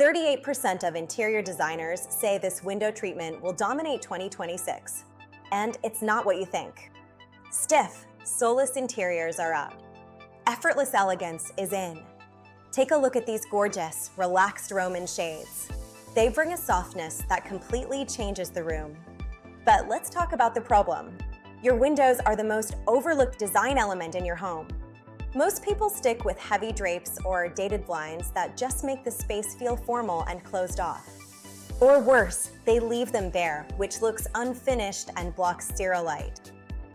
38% of interior designers say this window treatment will dominate 2026. And it's not what you think. Stiff, soulless interiors are up. Effortless elegance is in. Take a look at these gorgeous, relaxed Roman shades. They bring a softness that completely changes the room. But let's talk about the problem. Your windows are the most overlooked design element in your home. Most people stick with heavy drapes or dated blinds that just make the space feel formal and closed off. Or worse, they leave them bare, which looks unfinished and blocks zero light.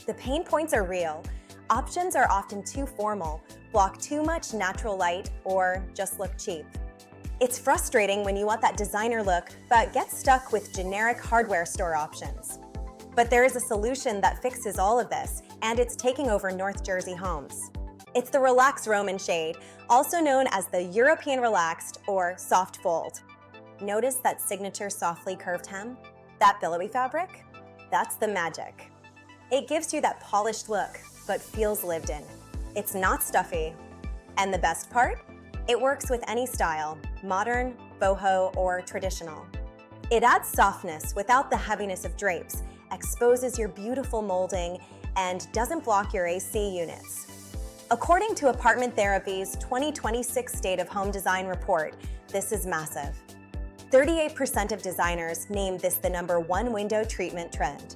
The pain points are real. Options are often too formal, block too much natural light, or just look cheap. It's frustrating when you want that designer look, but get stuck with generic hardware store options. But there is a solution that fixes all of this, and it's taking over North Jersey homes. It's the Relax Roman shade, also known as the European Relaxed or Soft Fold. Notice that signature softly curved hem? That billowy fabric? That's the magic. It gives you that polished look, but feels lived in. It's not stuffy. And the best part? It works with any style, modern, boho, or traditional. It adds softness without the heaviness of drapes, exposes your beautiful molding, and doesn't block your AC units. According to Apartment Therapy's 2026 State of Home Design Report, this is massive. 38% of designers named this the #1 window treatment trend.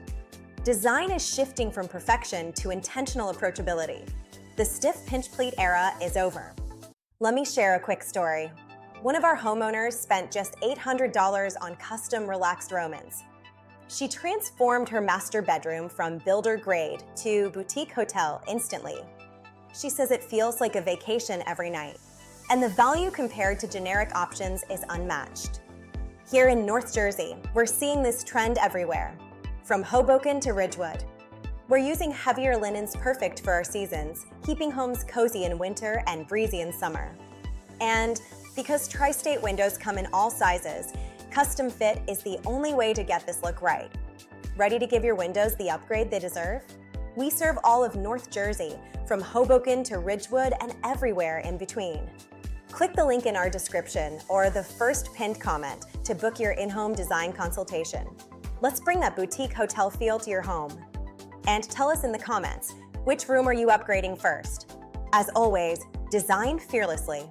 Design is shifting from perfection to intentional approachability. The stiff pinch pleat era is over. Let me share a quick story. One of our homeowners spent just $800 on custom relaxed Romans. She transformed her master bedroom from builder grade to boutique hotel instantly. She says it feels like a vacation every night, and the value compared to generic options is unmatched. Here in North Jersey, we're seeing this trend everywhere, from Hoboken to Ridgewood. We're using heavier linens perfect for our seasons, keeping homes cozy in winter and breezy in summer. And because tri-state windows come in all sizes, custom fit is the only way to get this look right. Ready to give your windows the upgrade they deserve? We serve all of North Jersey, from Hoboken to Ridgewood and everywhere in between. Click the link in our description or the first pinned comment to book your in-home design consultation. Let's bring that boutique hotel feel to your home. And tell us in the comments, which room are you upgrading first? As always, design fearlessly.